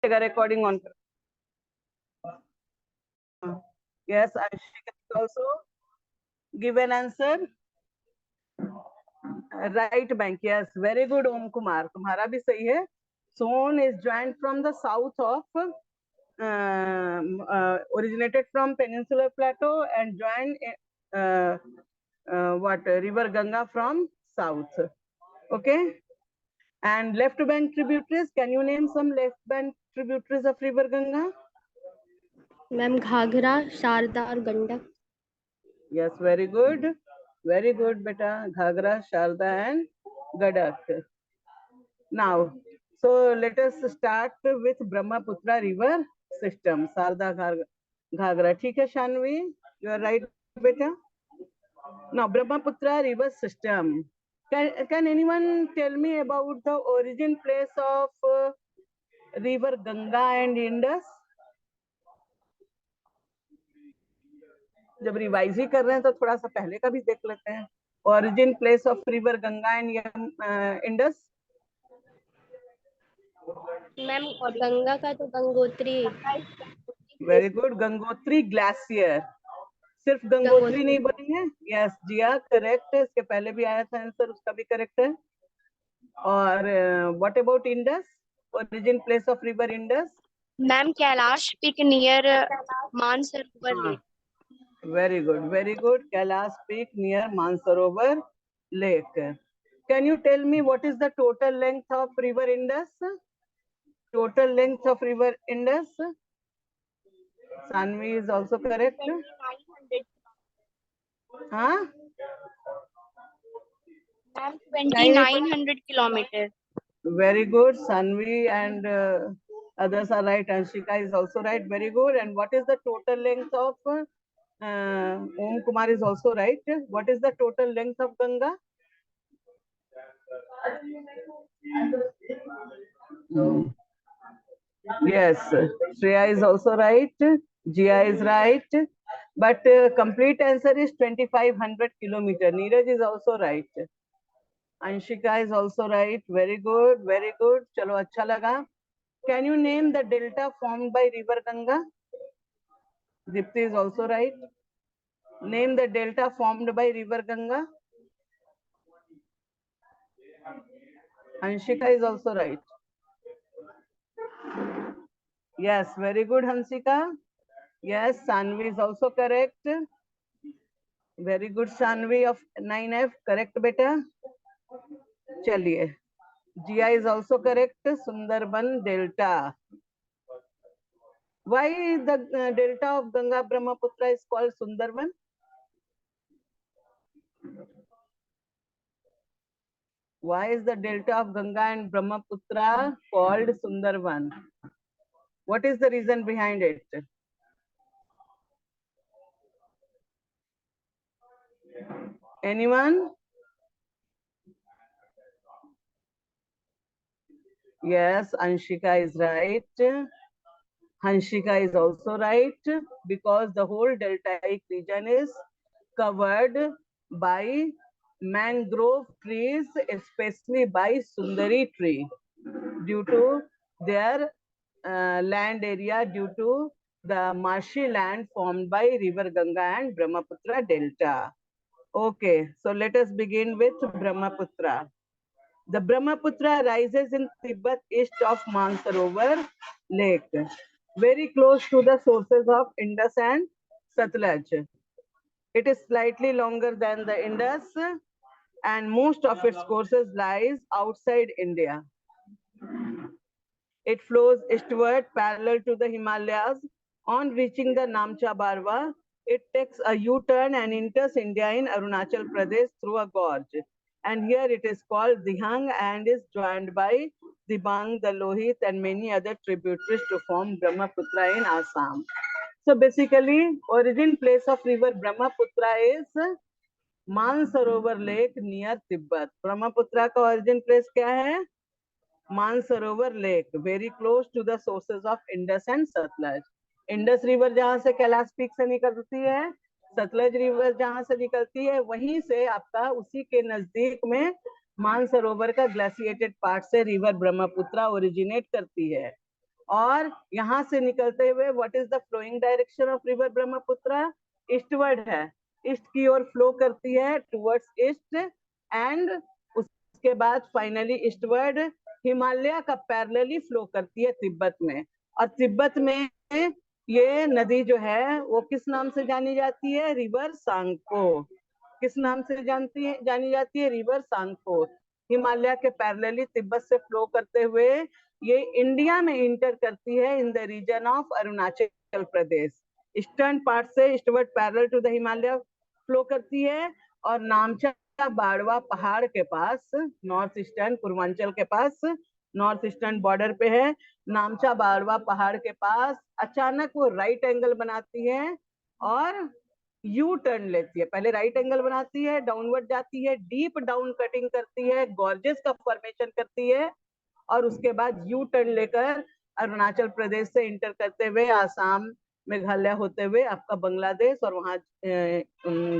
जाएगा recording on कर। Yes, Anshika also give an answer. Right bank, yes, very good Om Kumar, तुम्हारा भी सही है. Son is joined from the south of originated from Peninsular Plateau and joined river Ganga from south. Okay. And left bank tributaries, can you name some left bank tributaries of river Ganga? Ma'am Ghaghara, Sharda और Gandak. Yes, very good beta. Ghagra, Sharda and Gadak. Now, so let us start with Brahmaputra river system. Sarda, Ghagra. ठीक है Shanvi, you are right beta. Now Brahmaputra river system. Can anyone tell me about the origin place of river Ganga and Indus? जब revise ही कर रहे हैं तो थोड़ा सा पहले का भी देख लेते हैं. Origin place of river Ganga and Indus. Ma'am Ganga का तो Gangotri. Very good. Gangotri glacier. सिर्फ गंगोत्री नहीं बनी है. यस जिया करेक्ट है. इसके पहले भी आया था आंसर, उसका भी करेक्ट है. और what about Indus? Origin place of river Indus. Ma'am Kailash peak near Mansarovar lake. Very good. Kailash peak near Mansarovar lake. Can you tell me what is the total length of river Indus? Total length of river Indus. Sanvi is also correct. 2900 kilometers. Very good. Sanvi and others are right. Anshika is also right. Very good. And what is the total length of Om Kumar is also right. What is the total length of Ganga? Yes, Shreya is also right. Jia is right. But complete answer is 2500 kilometer. Neeraj is also right. Anshika is also right. Very good. चलो अच्छा लगा. Can you name the delta formed by river Ganga? Dipti is also right. Name the delta formed by river Ganga. Anshika is also right. Yes, very good Hansika. Yes, Sanvi is also correct. Very good Sanvi of 9F. Correct beta. चलिए. Jia is also correct. Sundarban Delta. Why the delta of Ganga Brahmaputra is called Sundarban? Why is the delta of Ganga and Brahmaputra called Sundarban? What is the reason behind it? Anyone? Yes, Anshika is right. Hanshika is also right, because the whole deltaic region is covered by mangrove trees, especially by Sundari tree, due to their land area, due to the marshy land formed by river Ganga and Brahmaputra delta. Okay, so let us begin with Brahmaputra. The Brahmaputra rises in Tibet east of Mansarovar Lake, very close to the sources of Indus and Satluj. It is slightly longer than the Indus, and most of its courses lies outside India. It flows eastward parallel to the Himalayas. On reaching the Namcha Barwa, it takes a U-turn and enters India in Arunachal Pradesh through a gorge. And here it is called Dihang and is joined by Dibang, the Lohit and many other tributaries to form Brahmaputra in Assam. So basically, origin place of river Brahmaputra is Mansarovar Lake near Tibet. Brahmaputra का origin place क्या है? Mansarovar Lake, very close to the sources of Indus and Satluj. Indus river जहाँ से Kailash peak से निकलती है, Sutlej river जहाँ से निकलती है, वहीं से आपका उसी के नजदीक में मानसरोवर का ग्लेशिएटेड पार्ट से रिवर ब्रह्मपुत्र ओरिजिनेट करती है. और यहाँ से निकलते हुए what is the flowing direction of river Brahmaputra? Eastward है, ईस्ट की ओर फ्लो करती है टुवर्ड्स ईस्ट, एंड उसके बाद फाइनली ईस्टवर्ड हिमालय का पैरेलली फ्लो करती है तिब्बत में। और तिब्बत में ये नदी जो है वो किस नाम से जानी जाती है? रिवर सांगपो। किस नाम से जानी जाती है? रिवर सांगपो। हिमालय के पैरेलली तिब्बत से फ्लो करते हुए ये इंडिया में इंटर करती है in the region of Arunachal Pradesh. Eastern part से eastward parallel to the Himalaya flow करती है, और नामचा बाड़वा पहाड़ के पास, नॉर्थ ईस्टर्न पूर्वांचल के पास, नॉर्थ ईस्टर्न बॉर्डर पे है, नामचा बाड़वा पहाड़ के पास अचानक वो राइट एंगल बनाती है और यू टर्न लेती है। पहले राइट एंगल बनाती है, डाउनवर्ड जाती है, डीप डाउन कटिंग करती है, गॉर्जेस का फॉर्मेशन करती है, और उसके बाद यू टर्न लेकर अरुणाचल प्रदेश से इंटर करते हुए आसाम, मेघालय होते हुए आपका बांग्लादेश, और वहां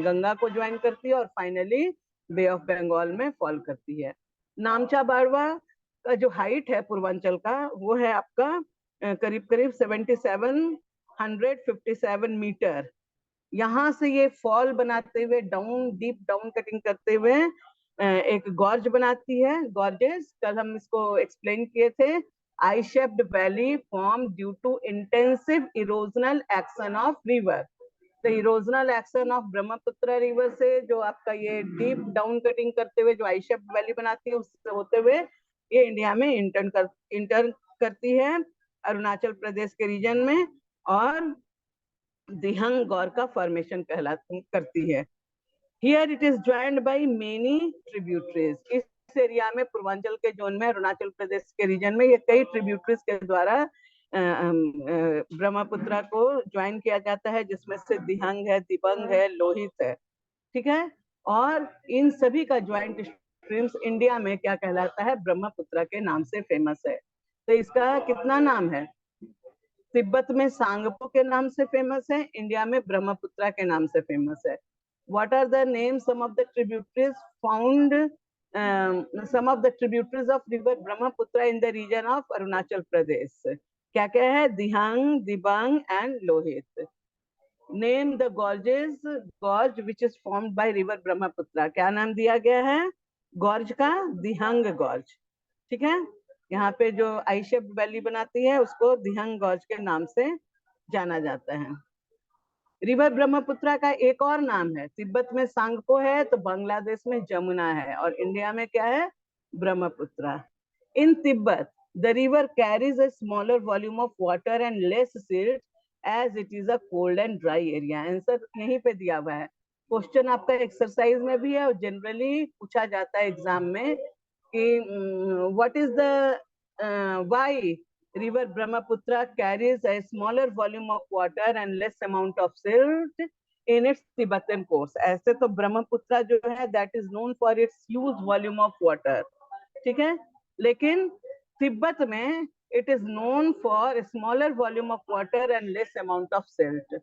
गंगा को ज्वाइन करती है, और फाइनली बे ऑफ बंगाल में फॉल करती है। नामचा बाड़वा का जो हाइट है पूर्वांचल का, वो है आपका करीब करीब 7757 मीटर। यहाँ से ये फॉल बनाते हुए डाउन, डीप डाउन कटिंग करते हुए एक गॉर्ज बनाती है। गॉर्जेस कल हम इसको एक्सप्लेन किए थे। I shaped valley form due to intensive erosional action of river. तो erosional action of Brahmaputra river से जो आपका ये डीप डाउन कटिंग करते हुए जो आई शेप्ड वैली बनाती है, उससे होते हुए ये इंडिया में इंटर करती है अरुणाचल प्रदेश के रीजन में, और दिहंग गौर का फॉर्मेशन करती है। Here it is joined by many tributaries. इस एरिया में पूर्वांचल के जोन में, अरुणाचल प्रदेश के रीजन में, ये कई ट्रिब्यूटरीज के द्वारा ब्रह्मपुत्र को ज्वाइन किया जाता है, जिसमें से दिहंग है, दिबंग है, लोहित है। ठीक है, और इन सभी का ज्वाइंट स्ट्रीम्स इंडिया में क्या कहलाता है? ब्रह्मपुत्र के नाम से फेमस है। तो इसका कितना नाम है? तिब्बत में सांगपो के नाम से फेमस है, इंडिया में ब्रह्मपुत्र के नाम से फेमस है। What are the names? Some of the tributaries found, some of the tributaries of river Brahmaputra in the region of Arunachal Pradesh. क्या क्या है? Dihang, Dibang and Lohit. Name the gorges, gorge which is formed by river Brahmaputra. क्या नाम दिया गया है gorge का? Dihang gorge. ठीक है, यहाँ पे जो आई शेप्ड वैली बनाती है उसको दिहंग गॉर्ज के नाम से जाना जाता है। रिवर ब्रह्मपुत्र का एक और नाम है, तिब्बत में सांगपो है, तो बांग्लादेश में जमुना है, और इंडिया में क्या है? Brahmaputra. In Tibet the river carries a smaller volume of water and less silt as it is a cold and dry area. Answer यहीं पे दिया हुआ है। क्वेश्चन आपका एक्सरसाइज में भी है और जनरली पूछा जाता है एग्जाम में कि what is the why river Brahmaputra carries a smaller volume of water and less amount of silt in its Tibetan course. ऐसे तो ब्रह्मपुत्र जो है that is known for its huge volume of water, ठीक है, लेकिन तिब्बत में it is known for a smaller volume of water and less amount of silt.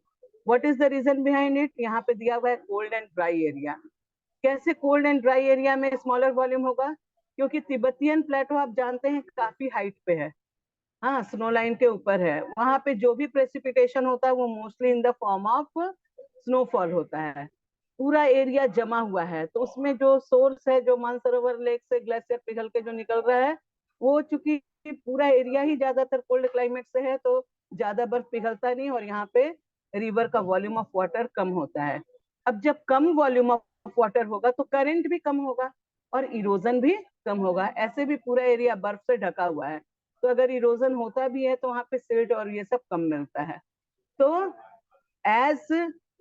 What is the reason behind it? यहाँ पे दिया हुआ है cold and dry area. कैसे cold and dry area में smaller volume होगा? क्योंकि तिब्बतियन प्लेटो आप जानते हैं काफी हाइट पे है, हाँ, स्नो लाइन के ऊपर है। वहां पे जो भी प्रेसिपिटेशन होता है वो mostly in the form of snowfall होता है। पूरा एरिया जमा हुआ है, तो उसमें जो सोर्स है, जो मानसरोवर लेक से ग्लेशियर पिघल के जो निकल रहा है, वो चूंकि पूरा एरिया ही ज्यादातर कोल्ड क्लाइमेट से है, तो ज्यादा बर्फ पिघलता नहीं, और यहाँ पे रिवर का वॉल्यूम ऑफ वाटर कम होता है। अब जब कम वॉल्यूम ऑफ वाटर होगा तो करंट भी कम होगा और इरोजन भी कम होगा। ऐसे भी पूरा एरिया बर्फ से ढका हुआ है, तो अगर इरोजन होता भी है तो वहां पे सिल्ट और ये सब कम मिलता है। तो as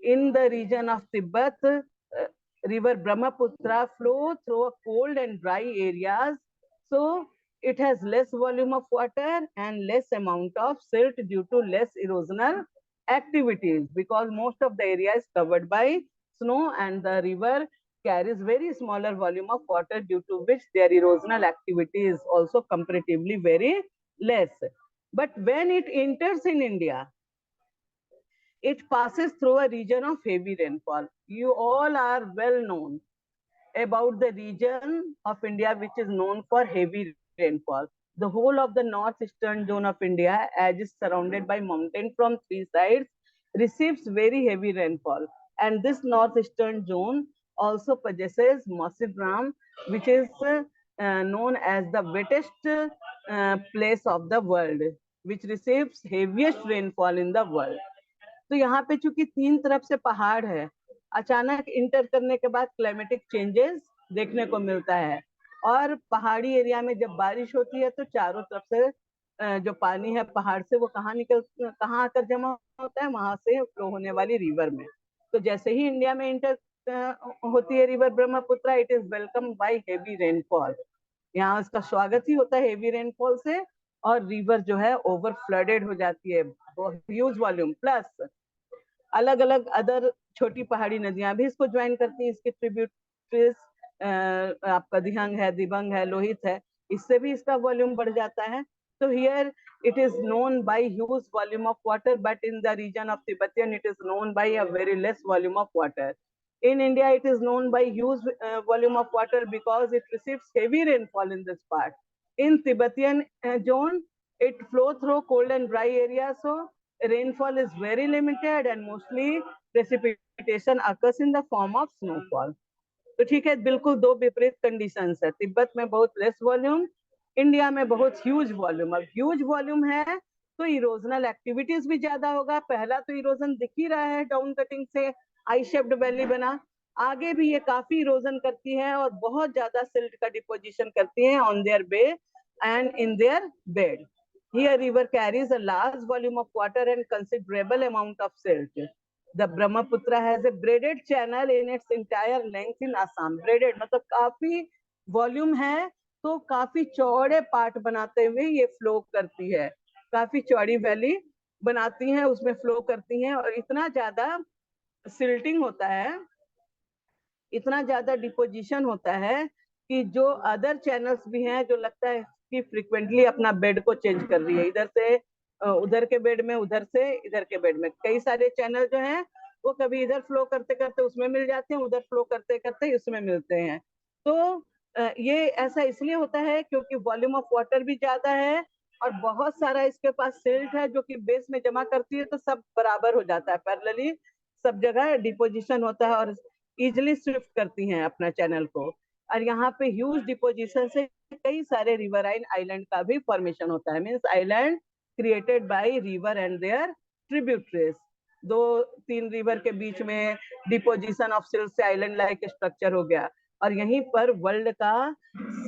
in the region of Tibet river Brahmaputra flow through a cold and dry areas, so it has less volume of water and less amount of silt due to less erosional activities, because most of the area is covered by snow and the river carries very smaller volume of water, due to which their erosional activity is also comparatively very less. But when it enters in India, it passes through a region of heavy rainfall. You all are well known about the region of India which is known for heavy rainfall. The whole of the northeastern zone of India, as is surrounded by mountain from three sides, receives very heavy rainfall. And this northeastern zone also possesses Mausidraam, which is known as the wettest place of the world, which receives heaviest rainfall in the world. तो यहाँ पे चूंकि तीन तरफ से पहाड़ है, अचानक इंटर करने के बाद क्लाइमेटिक चेंजेस देखने को मिलता है। और पहाड़ी एरिया में जब बारिश होती है तो चारों तरफ से जो पानी है पहाड़ से वो कहाँ आकर जमा होता है, वहां से फ्लो होने वाली रिवर में। तो जैसे ही इंडिया में इंटर होती है river Brahmaputra, it is welcome by heavy rainfall. यहाँ उसका स्वागत ही होता है हेवी रेनफॉल से, और रिवर जो है ओवर फ्लडेड हो जाती है, ह्यूज वॉल्यूम। प्लस अलग अलग अदर छोटी पहाड़ी नदियां भी इसको ज्वाइन करती हैं, इसके ट्रिब्यूटरीज आपका दिहंग है, दिबंग है, लोहित है, इससे भी इसका वॉल्यूम बढ़ जाता है। तो here it is known by huge volume of water, but in the region of Tibetan it is known by a very less volume of water. In India it is known by huge volume of water because it receives heavy rainfall in this part. In Tibetan zone it flow through cold and dry areas, so rainfall is very limited and mostly precipitation occurs in the form of snowfall. तो ठीक है, बिल्कुल दो विपरीत conditions है। तिब्बत में बहुत less volume, India में बहुत ह्यूज वॉल्यूम। अब ह्यूज वॉल्यूम है तो इरोजनल एक्टिविटीज भी ज्यादा होगा। पहला तो इरोजन दिख ही रहा है, डाउन कटिंग से आई शेप्ड वैली बना, आगे भी ये काफी इरोजन करती है और बहुत ज्यादा सिल्ट का डिपोजिशन करती है on their bay and in their bed. Here river carries a large volume of water and considerable amount of silt. The Brahmaputra has a braided channel in its entire length in Assam. Braided मतलब काफी volume है तो काफी चौड़े part बनाते हुए ये flow करती है, काफी चौड़ी वैली बनाती है, उसमें फ्लो करती है। और इतना ज्यादा सिल्टिंग होता है, इतना ज्यादा डिपोजिशन होता है कि जो अदर चैनल्स भी हैं जो लगता है कि फ्रिक्वेंटली अपना बेड को चेंज कर रही है, इधर से उधर के बेड में, उधर से इधर के बेड में। कई सारे चैनल जो हैं वो कभी इधर फ्लो करते करते उसमें मिल जाते हैं, उधर फ्लो करते करते उसमें मिलते हैं। तो ये ऐसा इसलिए होता है क्योंकि वॉल्यूम ऑफ वाटर भी ज्यादा है और बहुत सारा इसके पास सिल्ट है जो कि बेस में जमा करती है, तो सब बराबर हो जाता है, पैरेलली सब जगह डिपोजिशन होता है और इजिली स्विफ्ट करती हैं अपना चैनल को। और यहाँ पे ह्यूज डिपोजिशन से कई सारे रिवराइन आइलैंड का भी फॉर्मेशन होता है, means island created by river and their tributaries. दो तीन रिवर के बीच में डिपोजिशन ऑफ सिल्ट से आइलैंड लाइक स्ट्रक्चर हो गया। और यहीं पर वर्ल्ड का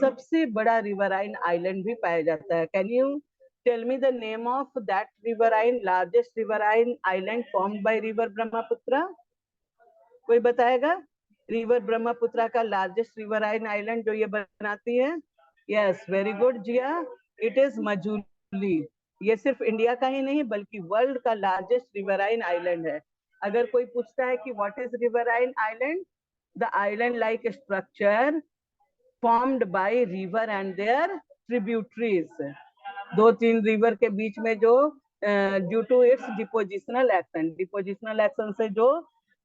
सबसे बड़ा रिवराइन आइलैंड भी पाया जाता है। Can you tell me the name of that riverine, largest riverine island formed by river Brahmaputra? कोई बताएगा रिवर ब्रह्मपुत्र का लार्जेस्ट रिवराइन आइलैंड जो ये बनाती है? Yes, very good Jiya, it is Majuli. ये सिर्फ इंडिया का ही नहीं बल्कि वर्ल्ड का लार्जेस्ट रिवराइन आइलैंड है। अगर कोई पूछता है कि what is riverine island, the island like structure formed by river and their tributaries. दो तीन रिवर के बीच में जो due to its depositional action से जो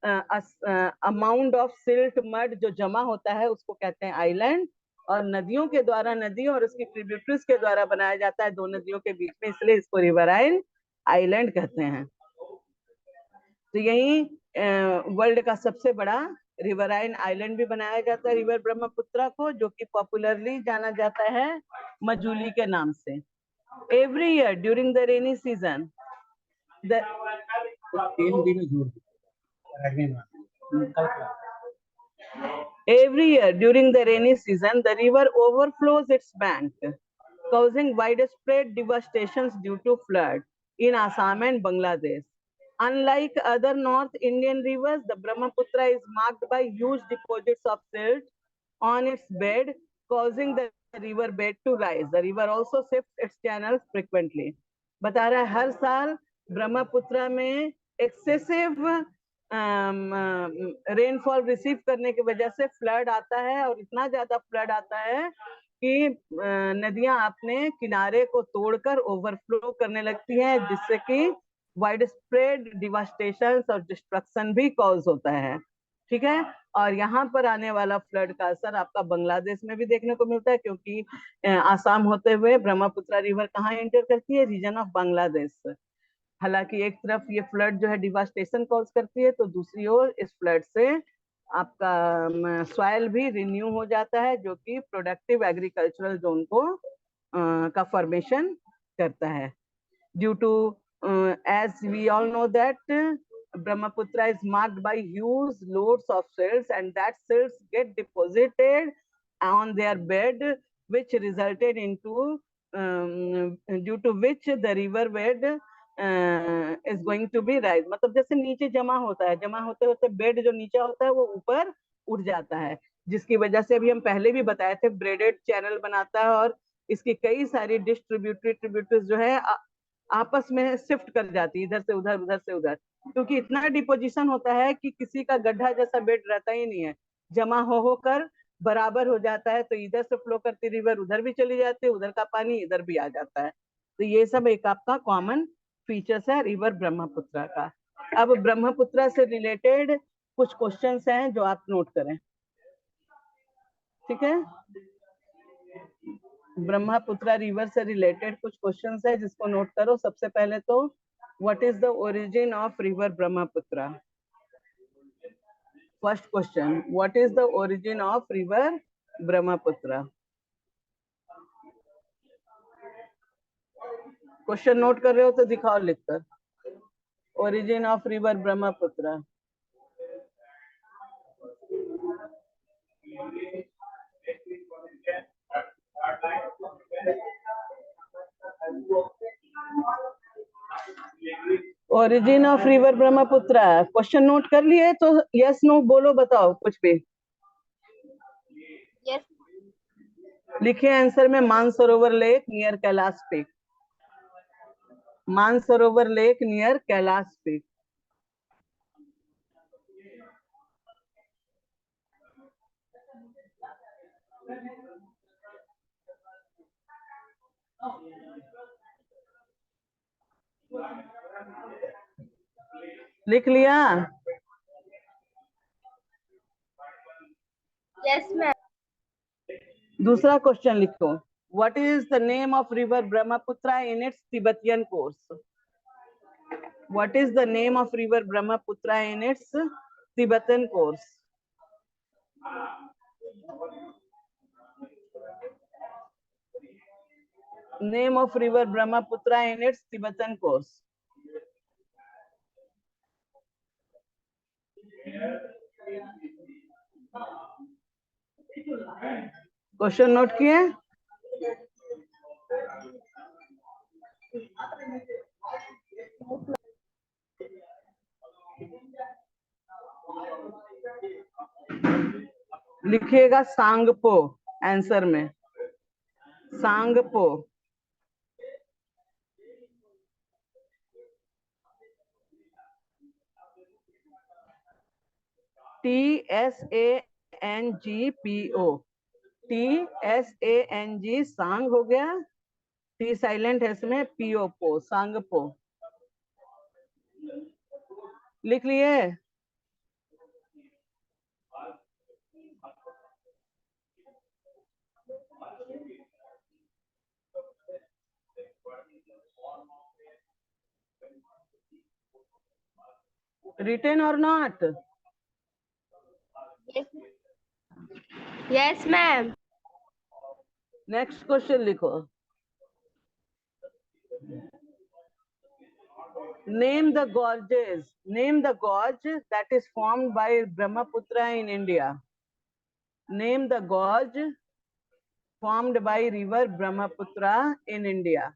अमाउंट ऑफ सिल्ट मड जो जमा होता है उसको कहते हैं आइलैंड। और नदियों के द्वारा, नदी और उसकी ट्रिब्यूटरीज के द्वारा बनाया जाता है दो नदियों के बीच में, इसलिए इसको रिवराइन आइलैंड कहते हैं। तो यही वर्ल्ड का सबसे बड़ा रिवराइन आइलैंड भी बनाया जाता है रिवर ब्रह्मपुत्र को, जो कि पॉपुलरली जाना जाता है मजूली के नाम से। Every year during the rainy season Every year during the rainy season, the river overflows its bank, causing widespread devastations due to flood in Assam and Bangladesh. Unlike other North Indian rivers, the Brahmaputra is marked by huge deposits of silt on its bed, causing the river bed to rise. The river also shifts its channels frequently. बता रहा है हर साल ब्रह्मपुत्र में excessive rainfall receive करने की वजह से flood आता है, और इतना ज्यादा फ्लड आता है कि नदियां अपने किनारे को तोड़कर ओवरफ्लो करने लगती हैं, जिससे कि वाइड स्प्रेड डिवास्टेशन और डिस्ट्रक्शन भी कॉज होता है। ठीक है। और यहाँ पर आने वाला फ्लड का असर आपका बांग्लादेश में भी देखने को मिलता है, क्योंकि आसाम होते हुए ब्रह्मपुत्र रिवर कहाँ एंटर करती है, रीजन ऑफ बांग्लादेश। हालांकि एक तरफ ये फ्लड जो है डिवास्टेशन कॉज करती है, तो दूसरी ओर इस फ्लड से आपका सॉइल भी रिन्यू हो जाता है, जो कि प्रोडक्टिव एग्रीकल्चरल जोन को का फॉर्मेशन करता है। Due to as we all know that Brahmaputra is marked by huge loads of silts, and that silts get deposited on their bed, which resulted into due to which the river bed is going to be rise। मतलब जैसे नीचे जमा होता है, जमा होते होते bed जो नीचे होता है वो ऊपर उठ जाता है, जिसकी वजह से अभी हम पहले भी बताए थे ब्रेडेड चैनल बनाता है, और इसकी कई सारी ट्रिब्यूटरीज जो है आपस में शिफ्ट कर जाती है, इधर से उधर उधर से उधर, क्योंकि इतना डिपोजिशन होता है कि किसी का गड्ढा जैसा बेड रहता ही नहीं है, जमा हो कर बराबर हो जाता है, तो इधर से फ्लो करती रिवर उधर भी चली जाती है, उधर का पानी इधर भी आ जाता है। तो ये सब एक आपका कॉमन फीचर्स है रिवर ब्रह्मपुत्र का। अब ब्रह्मपुत्र से रिलेटेड कुछ क्वेश्चंस हैं जो आप नोट करें, ठीक है। ब्रह्मपुत्र रिवर से रिलेटेड कुछ क्वेश्चंस है जिसको नोट करो। सबसे पहले तो what is the origin of river Brahmaputra? First question, what is the origin of river Brahmaputra? Question note कर रहे हो तो दिखाओ लिखकर। Origin of river Brahmaputra. Origin of river Brahmaputra, question note कर लिए तो यस नो बोलो, बताओ कुछ भी। Yes. लिखिए आंसर में Mansarovar lake near Kailash peak. Mansarovar lake near Kailash peak. लिख लिया? Yes, ma'am. दूसरा क्वेश्चन लिखो, what is the name of river Brahmaputra in its Tibetan course? What is the name of river Brahmaputra in its Tibetan course? Name of river Brahmaputra in its Tibetan course. Question note किए? लिखिएगा Tsangpo answer में, Tsangpo. TSANGPO, TSANG सांग हो गया, T silent है इसमें, PO पो, सांगपो। लिख लिए? Written or not? Yes. Yes, ma'am. Next question लिखो, name the gorges, name the gorge that is formed by Brahmaputra in India. Name the gorge formed by river Brahmaputra in India.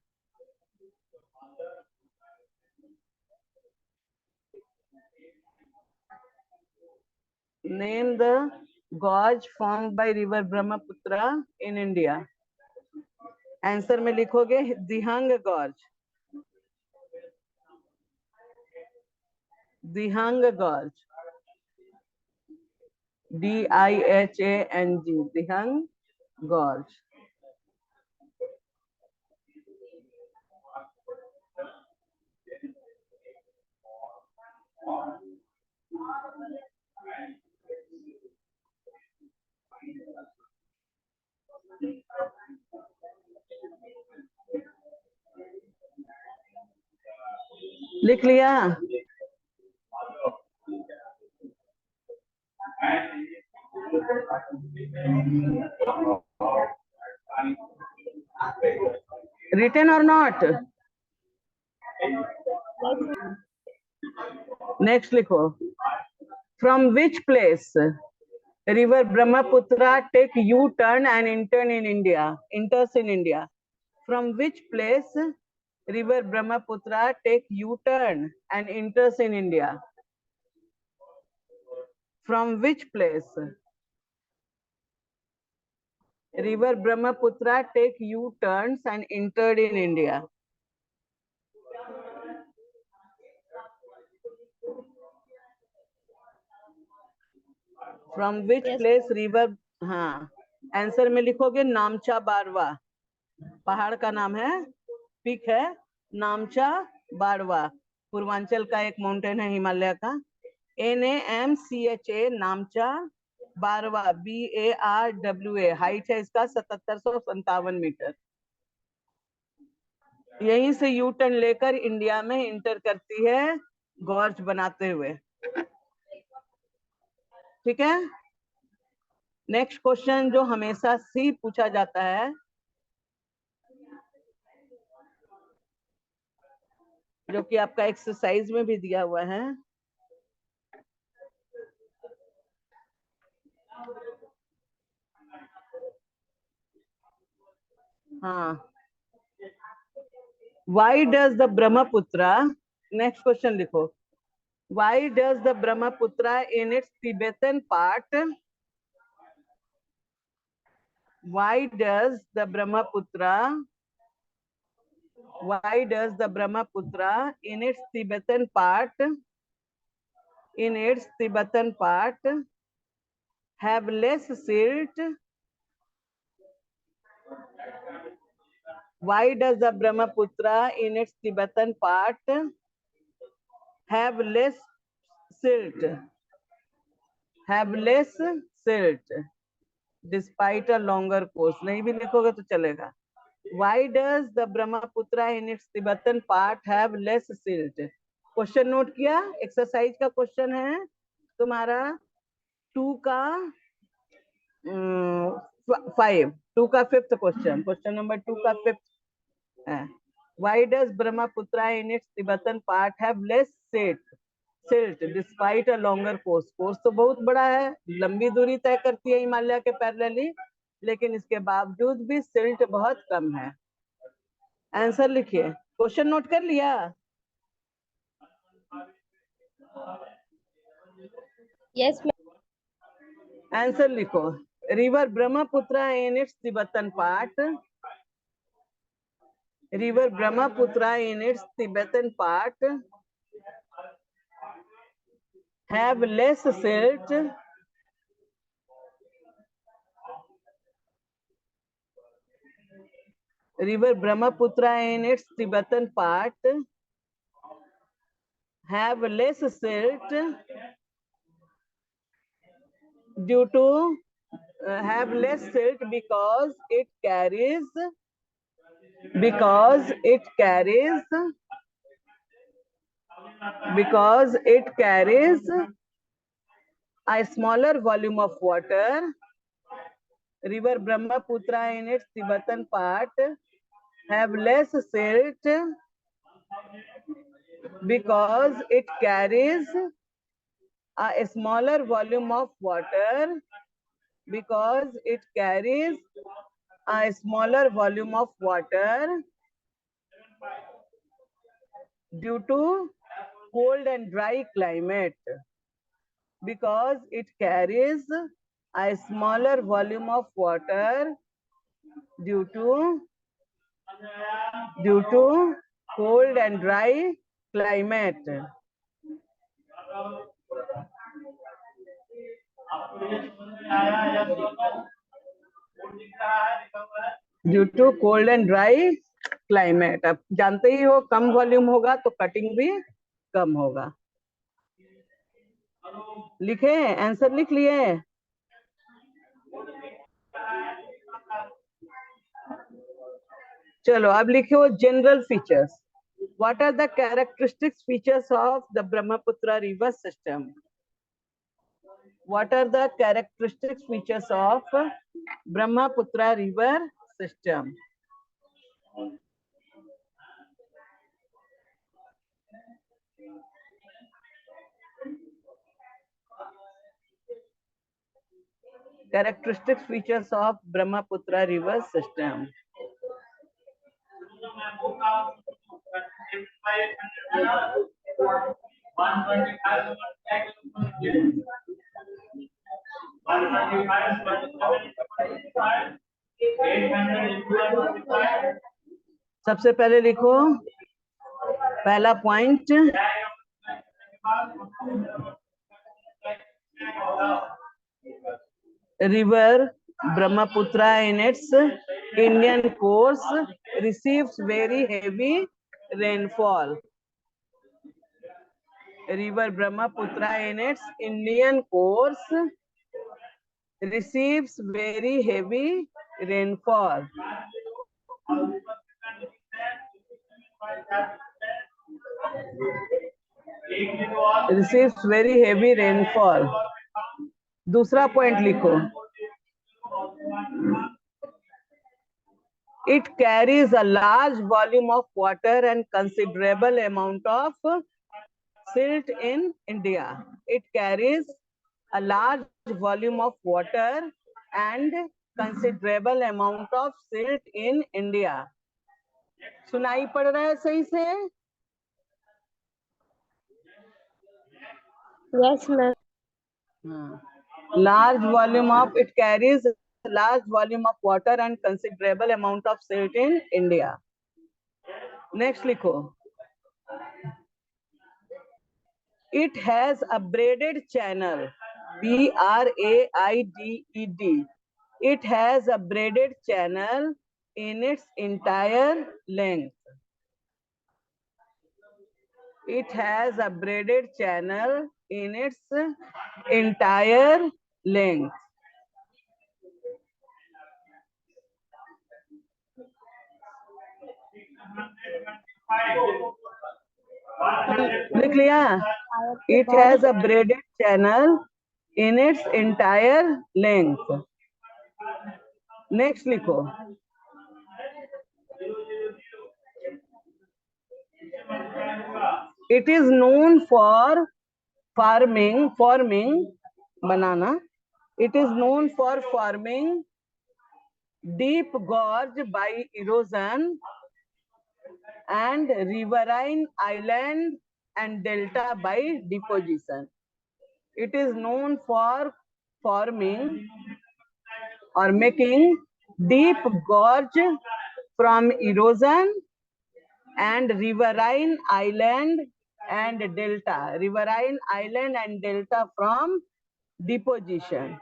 Name the gorge formed by river Brahmaputra in India. Answer में लिखोगे Dihang gorge, Dihang gorge, DIHANG, Dihang gorge. लिख लिया? Written or not? Next लिखो. From which place river Brahmaputra take U-turn and enters in India? From which place river Brahmaputra take U-turn and enters in India? From which place river Brahmaputra take U-turns and entered in India? From which place river? हाँ, answer में लिखोगे नामचा बारवा. पहाड़ का नाम है, peak है नामचा बारवा. पूर्वांचल का एक माउंटेन है हिमालय का. NAMCHA नामचा बारवा, BARWA. हाइट है इसका 7757 मीटर. यहीं से यू टर्न लेकर इंडिया में इंटर करती है गॉर्ज बनाते हुए. ठीक है. नेक्स्ट क्वेश्चन जो हमेशा सी पूछा जाता है, जो कि आपका एक्सरसाइज में भी दिया हुआ है. हाँ, why does the Brahmaputra, next question लिखो. Why does the Brahmaputra in its Tibetan part, why does the Brahmaputra in its Tibetan part have less silt? Why does the Brahmaputra in its Tibetan part have less silt? Despite a longer course. नहीं भी लिखोगे तो चलेगा. Why does the Brahmaputra in its Tibetan part have less silt? Question note किया? Exercise का question है तुम्हारा 2 का 5th क्वेश्चन. क्वेश्चन नंबर 2 का 5th है. Why does Brahmaputra in its Tibetan part have less silt despite a longer course? Course तो बहुत बड़ा है, लंबी दूरी तय करती है हिमालय के पैरेलली, लेकिन इसके बावजूद भी सिल्ट बहुत कम है. आंसर लिखिए. क्वेश्चन नोट कर लिया? Yes, ma'am. आंसर लिखो. River Brahmaputra in its Tibetan part, river Brahmaputra in its Tibetan part have less silt river Brahmaputra in its Tibetan part have less silt due to have less silt because it carries a smaller volume of water. River Brahmaputra in its Tibetan part have less silt because it carries a smaller volume of water, due to cold and dry climate. Because it carries a smaller volume of water due to cold and dry climate. Due to cold and dry climate. अब जानते ही हो कम volume होगा तो cutting भी कम होगा. लिखे? Answer लिख लिए? चलो अब लिखो general features. What are the characteristic features of the Brahmaputra river system? What are the characteristic features of Brahmaputra river system? Characteristic features of Brahmaputra river system. सबसे पहले लिखो पहला point, river Brahmaputra in its Indian course receives very heavy rainfall. River Brahmaputra in its Indian course receives very heavy rainfall. Receives very heavy rainfall. दूसरा point लिखो, it carries a large volume of water and considerable amount of silt in India. It carries a large volume of water and considerable amount of silt in India. सुनाई पड़ रहा है सही से? Yes, ma'am. Large volume of, it carries a large volume of water and considerable amount of silt in India. Next लिखो, it has a braided channel, B-R-A-I-D-E-D. It has a braided channel in its entire length. It has a braided channel in its entire length. लिख लिया? It has a braided channel in its entire length. Next लिखो, it is known for forming banana. It is known for forming deep gorge by erosion and riverine island and delta by deposition. It is known for forming or making deep gorge from erosion and riverine island and delta. Riverine island and delta from deposition.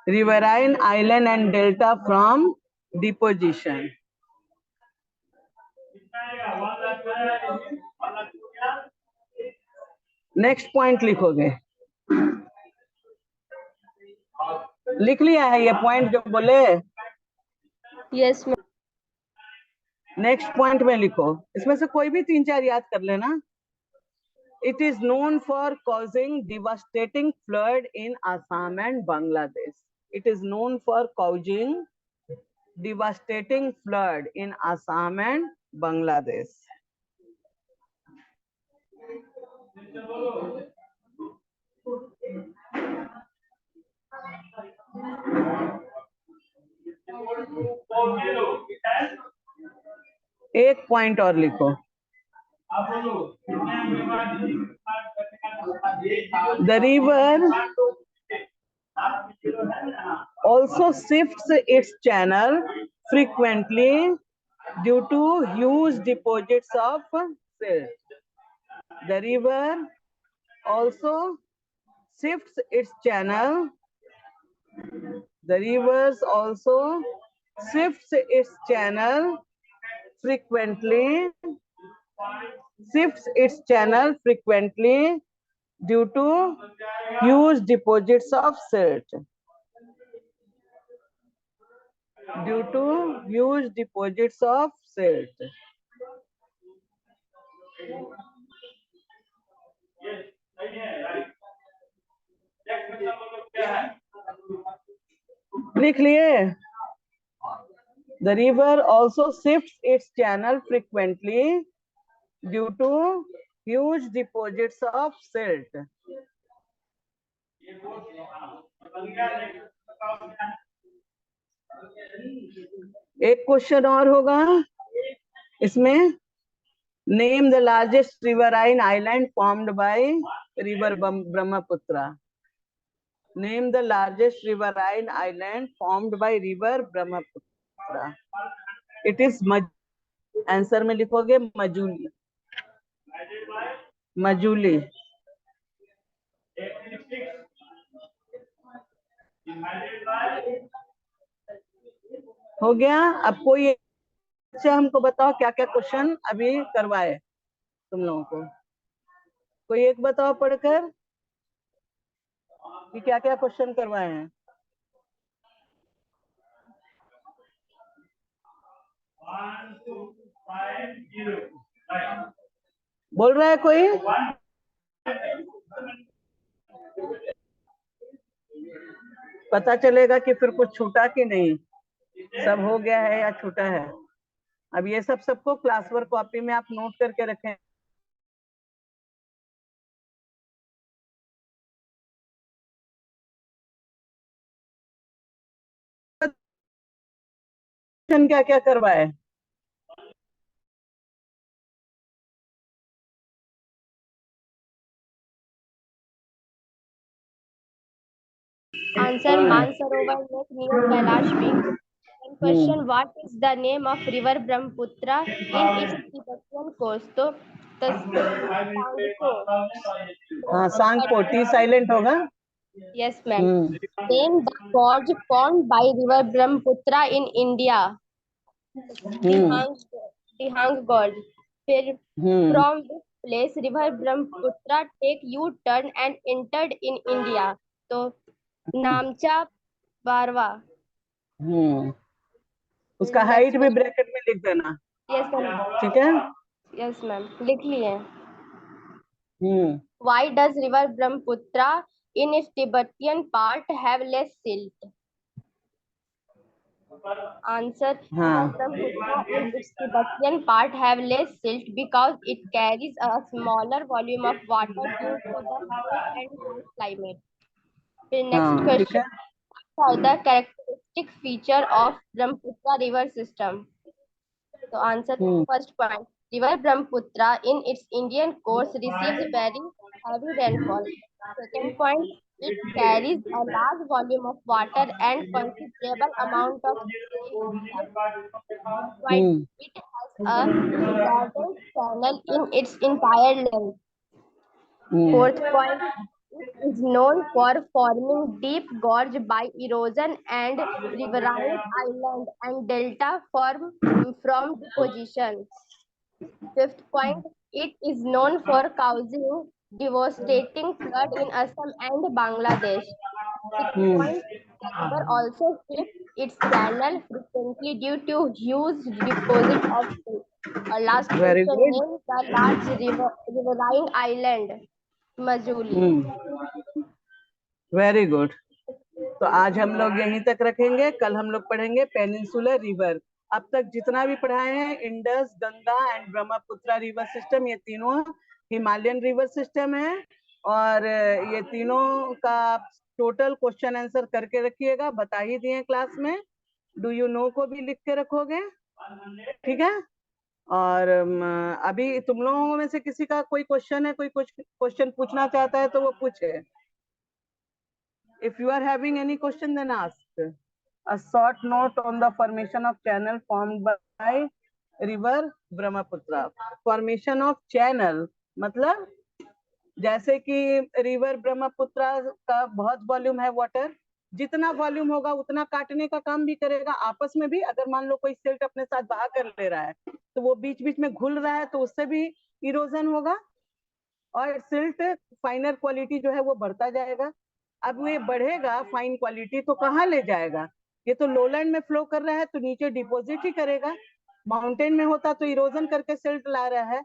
Riverine island and delta from deposition. Next point लिखोगे, लिख लिया है ये point जो बोले? Yes, ma'am. Next point में लिखो, इसमें से कोई भी 3-4 याद कर लेना. It is known for causing devastating flood in Assam and Bangladesh. It is known for causing devastating flood in Assam and Bangladesh. एक पॉइंट और लिखो, the river also shifts its channel frequently due to huge deposits of silt. The river also shifts its channel. The rivers also shifts its channel frequently. Shifts its channel frequently due to huge deposits of silt. due to huge deposits of silt. लिख लिए? The river also shifts its channel frequently due to huge deposits of silt. एक question और होगा इसमें, name the largest riverine island formed by river Brahmaputra. Name the largest riverine island formed by river Brahmaputra. It is answer में लिखोगे मजूली. मजूली. हो गया. अब कोई अच्छा हमको बताओ क्या क्या क्वेश्चन अभी करवाए तुम लोगों को. कोई एक बताओ पढ़कर कि क्या क्या क्वेश्चन करवाए हैं. बोल रहा है कोई? पता चलेगा कि फिर कुछ छूटा कि नहीं, सब हो गया है या छूटा है. अब ये सब सबको क्लास वर्क कॉपी में आप नोट करके रखें. क्या क्या करवाए? Answer Mansarovar Lake near Kailash Peak. And question, what is the name of river Brahmaputra in its Tibetan course? तो हाँ, सांगपो. टी साइलेंट होगा. Yes, ma'am. Name the gorge formed by river Brahmaputra in India. Dihang Gorge. फिर from this place river Brahmaputra take U-turn and entered in India. तो नामचा बारवा. उसका height भी bracket में लिख देना. Yes ma'am. ठीक है. यस मैम, लिख लिए. Why does river Brahmaputra in its Tibetan part have less silt? Answer, river Brahmaputra in its Tibetan part have less silt because it carries a smaller volume of water due to the cool and moist climate. The next question, what are the characteristic feature of Brahmaputra river system? So answer, first point, river Brahmaputra in its Indian course receives very heavy rainfall. Second point, it carries a large volume of water and considerable amount of Third point, it has a narrow channel in its entire length. Fourth point, it is known for forming deep gorge by erosion and riverine island and delta form from deposition. Fifth point, it is known for causing devastating flood in Assam and Bangladesh. Sixth point, the river also shifts its channel frequently due to huge deposit of silt. Last Very question, good. name the large riverine island. Majuli. Very good. तो आज हम लोग यहीं तक रखेंगे. कल हम लोग पढ़ेंगे पेनिनसुलर रिवर. अब तक जितना भी पढ़ाए हैं, Indus, Ganga and Brahmaputra river system, ये तीनों हिमालयन रिवर सिस्टम है. और ये तीनों का टोटल क्वेश्चन आंसर करके रखिएगा. बता ही दिए क्लास में. डू यू नो को भी लिख के रखोगे. ठीक है. और अभी तुम लोगों में से किसी का कोई क्वेश्चन है, कोई क्वेश्चन पूछना चाहता है तो वो पूछे. If you are having any question, then ask. A short note on the formation of channel formed by river Brahmaputra. Formation of channel मतलब जैसे कि रिवर ब्रह्मपुत्र का बहुत वॉल्यूम है वाटर. जितना वॉल्यूम होगा उतना काटने का काम भी करेगा. आपस में भी अगर मान लो कोई सिल्ट अपने साथ बहा कर ले रहा है तो वो बीच बीच में घुल रहा है तो उससे भी इरोजन होगा और सिल्ट फाइनर क्वालिटी जो है वो बढ़ता जाएगा. अब ये बढ़ेगा फाइन क्वालिटी तो कहाँ ले जाएगा? ये तो लोलैंड में फ्लो कर रहा है तो नीचे डिपॉजिट ही करेगा। माउंटेन में होता तो इरोजन करके सिल्ट ला रहा है,